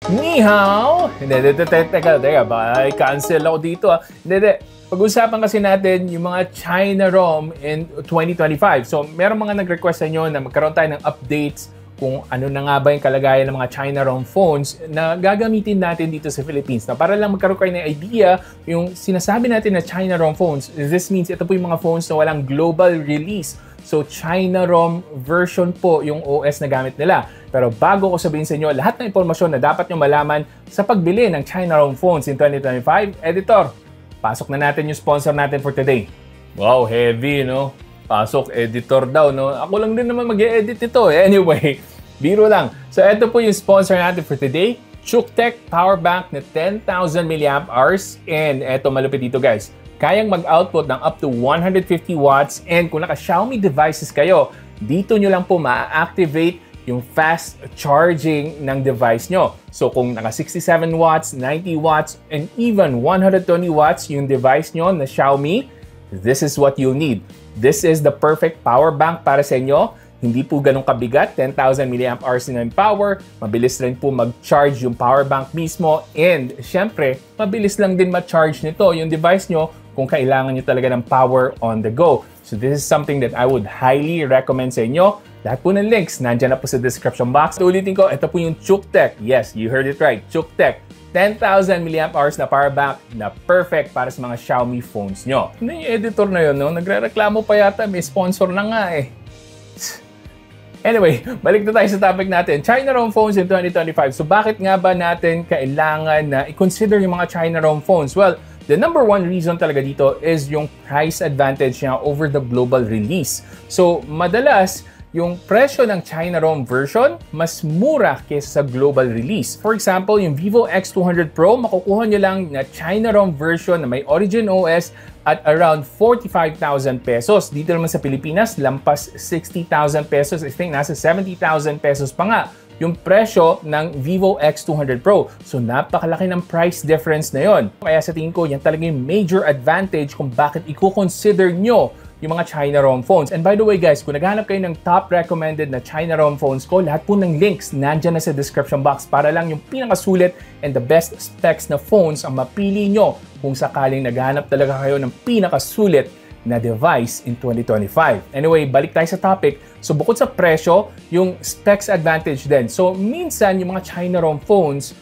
Ni hao! Teka, baka cancel ako dito ah. Hindi. Pag-usapan kasi natin yung mga China ROM in 2025. So, meron mga nag-request sa inyo na magkaroon tayo ng updates kung ano na nga ba yung kalagayan ng mga China ROM phones na gagamitin natin dito sa Philippines. Na para lang magkaroon kayo ng idea, yung sinasabi natin na China ROM phones, this means ito po yung mga phones na walang global release. So, China ROM version po yung OS na gamit nila. Pero bago ko sabihin sa inyo lahat ng impormasyon na dapat nyo malaman sa pagbili ng China ROM phones in 2025, Editor, pasok na natin yung sponsor natin for today. Wow, heavy, no? Pasok, editor daw, no? Ako lang din naman mag-e-edit ito. Anyway, biro lang. So, ito po yung sponsor natin for today. Chooktech Power Bank na 10,000 mAh. And eto malupit dito, guys. Kayang mag-output ng up to 150 watts. And kung naka-Xiaomi devices kayo, dito nyo lang po ma-activate yung fast charging ng device nyo. So kung naka 67 watts, 90 watts, and even 120 watts yung device nyo na Xiaomi, this is what you'll need. This is the perfect power bank para sa inyo. Hindi po ganun kabigat, 10,000 mAh na yung power. Mabilis rin po mag-charge yung power bank mismo. And syempre, mabilis lang din ma-charge nito yung device nyo kung kailangan nyo talaga ng power on the go. So this is something that I would highly recommend sa inyo. Lahat po ng links nandyan na po sa description box. Ulitin ko, ito po yung Chooktech. Yes, you heard it right. Chooktech. 10,000 mAh na power bank na perfect para sa mga Xiaomi phones nyo. Ano yung editor na yun, no? Nagre-reklamo pa yata. May sponsor na nga eh. Anyway, balik na tayo sa topic natin. China ROM phones in 2025. So bakit nga ba natin kailangan na i-consider yung mga China ROM phones? Well, the number one reason talaga dito is yung price advantage niya over the global release. So madalas, yung presyo ng China ROM version, mas mura kaysa sa global release. For example, yung Vivo X200 Pro, makukuha nyo lang na China ROM version na may Origin OS at around 45,000 pesos. Dito naman sa Pilipinas, lampas 60,000 pesos. I think nasa 70,000 pesos pa nga yung presyo ng Vivo X200 Pro. So napakalaki ng price difference na yon. Kaya sa tingin ko, yan talaga yung major advantage kung bakit i-consider nyo yung mga China ROM phones. And by the way guys, kung naghahanap kayo ng top recommended na China ROM phones ko, lahat po ng links nandyan na sa description box para lang yung pinakasulit and the best specs na phones ang mapili nyo kung sakaling naghahanap talaga kayo ng pinakasulit na device in 2025. Anyway, balik tayo sa topic. So bukod sa presyo, yung specs advantage din. So minsan yung mga China ROM phones,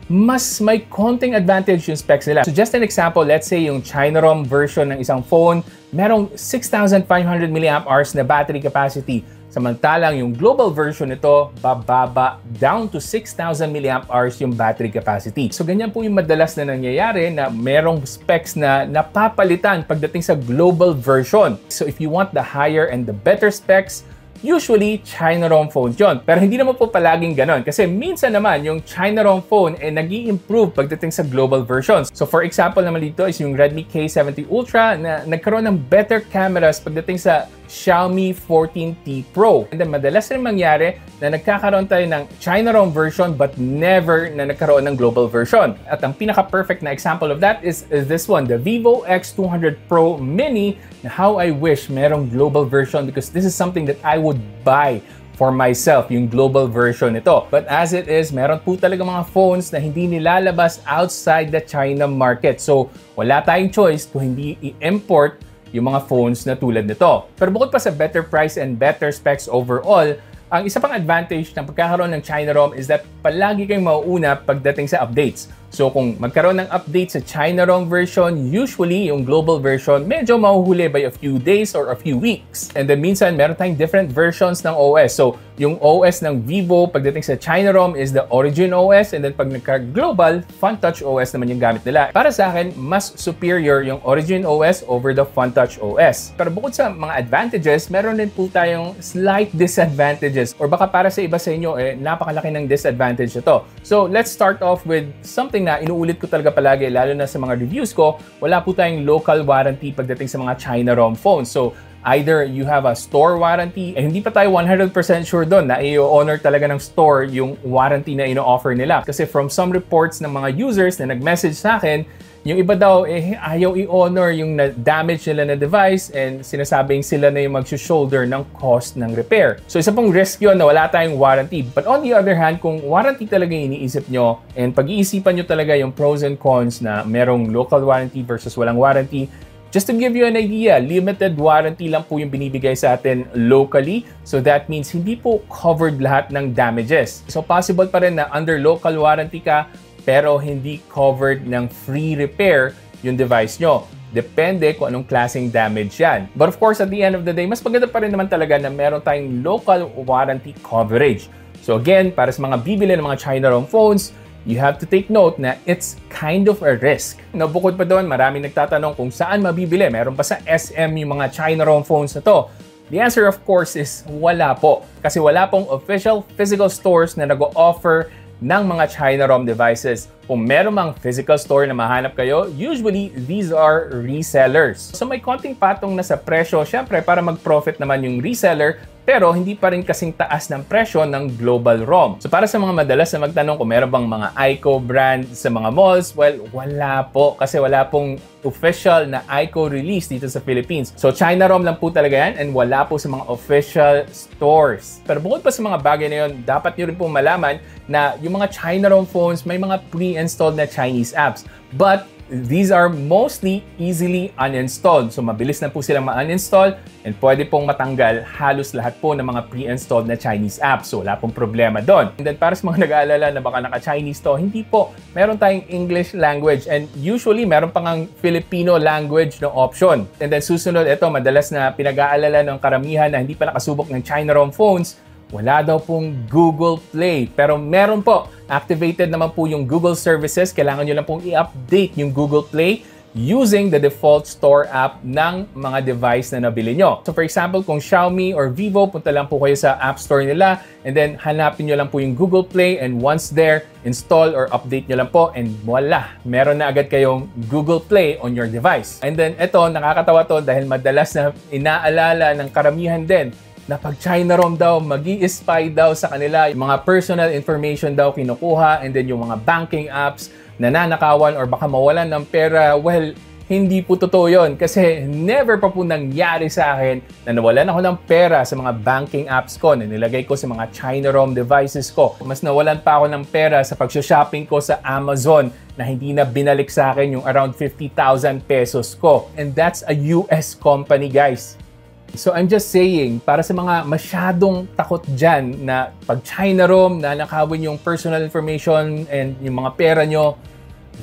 mas may konting advantage yung specs nila. So just an example, let's say yung China ROM version ng isang phone, merong 6,500 mAh na battery capacity. Samantalang yung global version nito, bababa down to 6,000 mAh yung battery capacity. So ganyan po yung madalas na nangyayari na merong specs na napapalitan pagdating sa global version. So if you want the higher and the better specs, usually, China ROM phones yon. Pero hindi naman po palaging ganon. Kasi minsan naman, yung China ROM phone nag-i-improve pagdating sa global versions. So for example naman dito is yung Redmi K70 Ultra na nagkaroon ng better cameras pagdating sa Xiaomi 14T Pro. And then madalas rin mangyari na nagkakaroon tayo ng China ROM version but never na nagkaroon ng global version. At ang pinaka-perfect na example of that is this one, the Vivo X200 Pro Mini, na how I wish merong global version because this is something that I would buy for myself, yung global version nito. But as it is, meron po talaga mga phones na hindi nilalabas outside the China market. So wala tayong choice kung hindi i-import yung mga phones na tulad nito. Pero bukod pa sa better price and better specs overall, ang isa pang advantage ng pagkakaroon ng China ROM is that palagi kayong mauuna pagdating sa updates. So kung magkaroon ng update sa China ROM version, usually yung global version medyo mahuhuli by a few days or a few weeks. And then minsan meron tayong different versions ng OS. So yung OS ng Vivo pagdating sa China ROM is the Origin OS, and then pag nagka-global, FunTouch OS naman yung gamit nila. Para sa akin, mas superior yung Origin OS over the FunTouch OS. Pero bukod sa mga advantages, meron din po tayong slight disadvantages, or baka para sa iba sa inyo, napakalaki ng disadvantage ito. So let's start off with something na inuulit ko talaga palagi, lalo na sa mga reviews ko. Wala po tayong local warranty pagdating sa mga China ROM phones. So Either you have a store warranty, hindi pa tayo 100% sure doon na i-honor talaga ng store yung warranty na ino-offer nila. Kasi from some reports ng mga users na nag-message sa akin, yung iba daw ayaw i-honor yung damage nila na device and sinasabing sila na yung mag-shoulder ng cost ng repair. So isa pong risk yun na wala tayong warranty. But on the other hand, kung warranty talaga yung iniisip nyo and pag-iisipan nyo talaga yung pros and cons na merong local warranty versus walang warranty, just to give you an idea, limited warranty lang po yung binibigay sa atin locally. So that means hindi po covered lahat ng damages. So possible pa rin na under local warranty ka, pero hindi covered ng free repair yung device nyo. Depende kung anong klaseng damage yan. But of course, at the end of the day, mas maganda pa rin naman talaga na meron tayong local warranty coverage. So again, para sa mga bibili ng mga China ROM phones, you have to take note na it's kind of a risk. No, bukod pa doon, maraming nagtatanong kung saan mabibili. Meron pa sa SM yung mga China ROM phones na to. The answer of course is wala po. Kasi wala pong official physical stores na nag-o-offer ng mga China ROM devices. Kung meron mang physical store na mahanap kayo, usually these are resellers. So may konting patong na sa presyo, syempre para mag-profit naman yung reseller, pero hindi pa rin kasing taas ng presyo ng global ROM. So para sa mga madalas na magtanong kung meron bang mga Aiko brand sa mga malls, well, wala po. Kasi wala pong official na Aiko release dito sa Philippines. So China ROM lang po talaga yan and wala po sa mga official stores. Pero bukod pa sa mga bagay na yun, dapat nyo rin po malaman na yung mga China ROM phones may mga pre-installed na Chinese apps. But these are mostly easily uninstalled. So mabilis na po silang ma-uninstall and pwede pong matanggal halos lahat po ng mga pre-installed na Chinese apps. So wala pong problema doon. And then para sa mga nag-aalala na baka naka-Chinese to, hindi po. Meron tayong English language and usually meron pang ang Filipino language na option. And then susunod, ito madalas na pinag-aalala ng karamihan na hindi pa nakasubok ng China ROM phones, wala daw pong Google Play. Pero meron po. Activated naman po yung Google services. Kailangan nyo lang pong i-update yung Google Play using the default store app ng mga device na nabili nyo. So for example, kung Xiaomi or Vivo, punta lang po kayo sa App Store nila and then hanapin nyo lang po yung Google Play and once there, install or update nyo lang po and voila! Meron na agad kayong Google Play on your device. And then ito, nakakatawa to dahil madalas na inaalala ng karamihan din na pag China ROM daw, mag-i-spy daw sa kanila, yung mga personal information daw kinukuha, and then yung mga banking apps nananakawan or baka mawalan ng pera. Well, hindi po totoo yun kasi never pa po nangyari sa akin na nawalan ako ng pera sa mga banking apps ko na nilagay ko sa mga China ROM devices ko. Mas nawalan pa ako ng pera sa pag-shopping ko sa Amazon na hindi na binalik sa akin yung around 50,000 pesos ko. And that's a US company, guys. So I'm just saying, para sa mga masyadong takot dyan na pag China ROM, na nakawin yung personal information and yung mga pera nyo,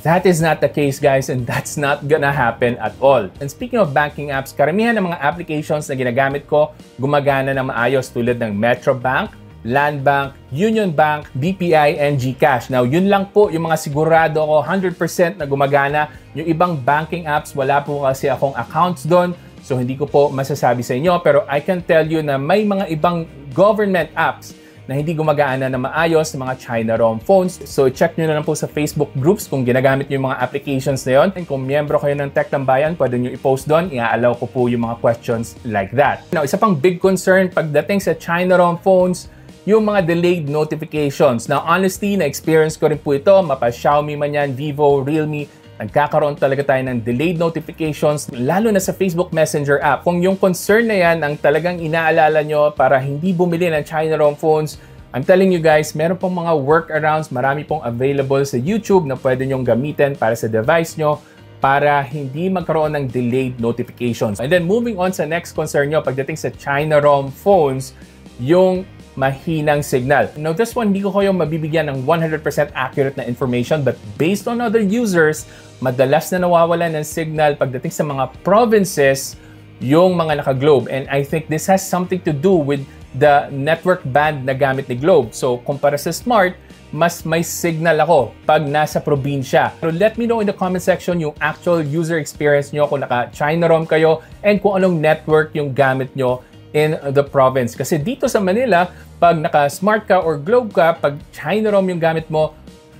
that is not the case, guys, and that's not gonna happen at all. And speaking of banking apps, karamihan ng mga applications na ginagamit ko gumagana ng maayos tulad ng Metrobank, Land Bank, Union Bank, BPI, and GCash. Now, yun lang po yung mga sigurado ko 100% na gumagana. Yung ibang banking apps, wala po kasi akong accounts doon. So, hindi ko po masasabi sa inyo, pero I can tell you na may mga ibang government apps na hindi gumagana na maayos sa mga China ROM phones. So, check nyo na lang po sa Facebook groups kung ginagamit nyo yung mga applications na yun. And kung miyembro kayo ng Tech Tambayan, pwede nyo i-post doon. I-allow ko po yung mga questions like that. Now, isa pang big concern pagdating sa China ROM phones, yung mga delayed notifications. Now, honestly, na-experience ko rin po ito. Mapa Xiaomi man yan, Vivo, Realme, nagkakaroon talaga tayo ng delayed notifications, lalo na sa Facebook Messenger app. Kung yung concern na yan ang talagang inaalala nyo para hindi bumili ng China ROM phones, I'm telling you guys, meron pong mga workarounds, marami pong available sa YouTube na pwede nyong gamitin para sa device nyo para hindi magkaroon ng delayed notifications. And then moving on sa next concern nyo, pagdating sa China ROM phones, yung mahinang signal. Now, this one, hindi ko kayo mabibigyan ng 100% accurate na information, but based on other users, madalas na nawawalan ng signal pagdating sa mga provinces yung mga naka-Globe. And I think this has something to do with the network band na gamit ni Globe. So, kumpara sa Smart, mas may signal ako pag nasa probinsya. So, let me know in the comment section yung actual user experience nyo kung naka-China ROM kayo and kung anong network yung gamit nyo in the province. Kasi dito sa Manila, pag naka-Smart ka or Globe ka, pag China ROM yung gamit mo,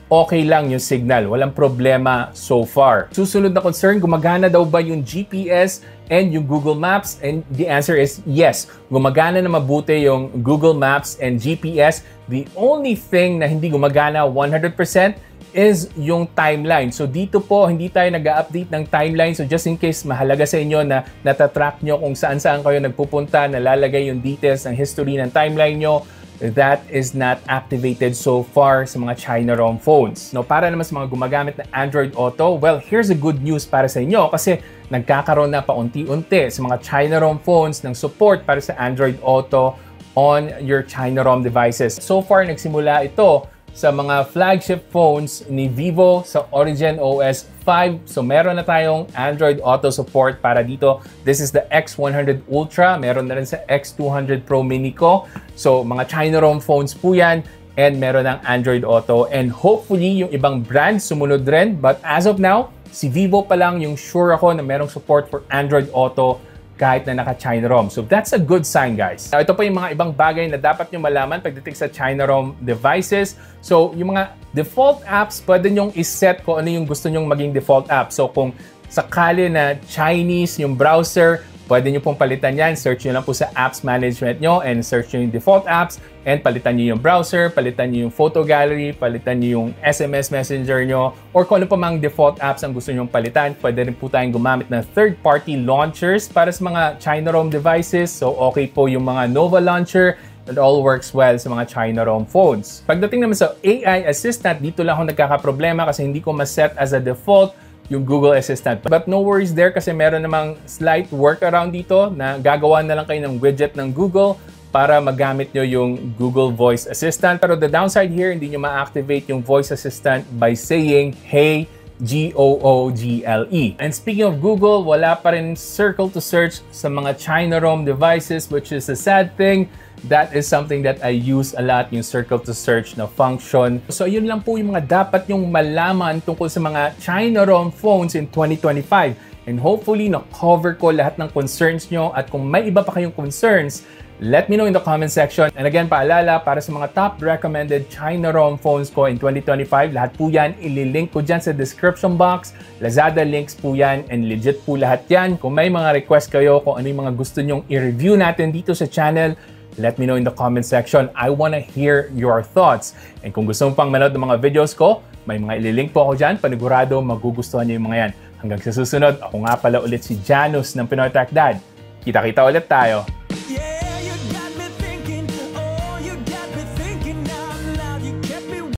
okay lang yung signal. Walang problema so far. Susunod na concern, gumagana daw ba yung GPS and yung Google Maps? And the answer is yes. Gumagana na mabuti yung Google Maps and GPS. The only thing na hindi gumagana 100% is yung timeline. So dito po, hindi tayo nag-update ng timeline. So just in case mahalaga sa inyo na natatrack nyo kung saan-saan kayo nagpupunta, nalalagay yung details ng history ng timeline nyo, that is not activated so far sa mga China ROM phones. No, para naman sa mga gumagamit ng Android Auto, well, here's a good news para sa inyo kasi nagkakaroon na paunti-unti sa mga China ROM phones ng support para sa Android Auto on your China ROM devices. So far, nagsimula ito sa mga flagship phones ni Vivo sa Origin OS 5. So meron na tayong Android Auto support para dito. This is the X100 Ultra. Meron na rin sa X200 Pro Mini ko. So mga China ROM phones po yan. And meron ng Android Auto. And hopefully yung ibang brands sumunod rin. But as of now, si Vivo pa lang yung sure ako na merong support for Android Auto kahit na naka-China ROM. So that's a good sign, guys. Now, ito po yung mga ibang bagay na dapat nyo malaman pagdating sa China ROM devices. So yung mga default apps, pwede nyong iset kung ano yung gusto nyong maging default app. So kung sakali na Chinese yung browser, pwede nyo pong palitan yan. Search nyo lang po sa apps management nyo and search nyo yung default apps and palitan nyo yung browser, palitan nyo yung photo gallery, palitan nyo yung SMS messenger nyo, or kung ano pa mang default apps ang gusto nyong palitan. Pwede rin po tayong gumamit ng third-party launchers para sa mga China ROM devices. So okay po yung mga Nova Launcher. It all works well sa mga China ROM phones. Pagdating naman sa AI Assistant, dito lang ako nagkakaproblema kasi hindi ko ma-set as a default yung Google Assistant. But no worries there kasi meron namang slight workaround dito na gagawa na lang kayo ng widget ng Google para magamit nyo yung Google Voice Assistant. Pero the downside here, hindi nyo ma-activate yung Voice Assistant by saying, "Hey, Google." And speaking of Google, wala pa rin circle to search sa mga China ROM devices, which is a sad thing. That is something that I use a lot, yung circle to search na function. So yun lang po yung mga dapat yung malaman tungkol sa mga China ROM phones in 2025. And hopefully, na-cover ko lahat ng concerns nyo. At kung may iba pa kayong concerns, let me know in the comment section. And again, paalala, para sa mga top recommended China ROM phones ko in 2025, lahat po yan, ililink ko dyan sa description box. Lazada links po yan, and legit po lahat yan. Kung may mga request kayo, kung ano yung mga gusto nyong i-review natin dito sa channel, let me know in the comment section. I wanna hear your thoughts. And kung gusto mo pang manood ng mga videos ko, may mga ililink po ako dyan. Panigurado, magugustuhan niyo yung mga yan. Hanggang sa susunod, ako nga pala ulit si Janus ng Pinoy Tech Dad. Kita-kita ulit tayo.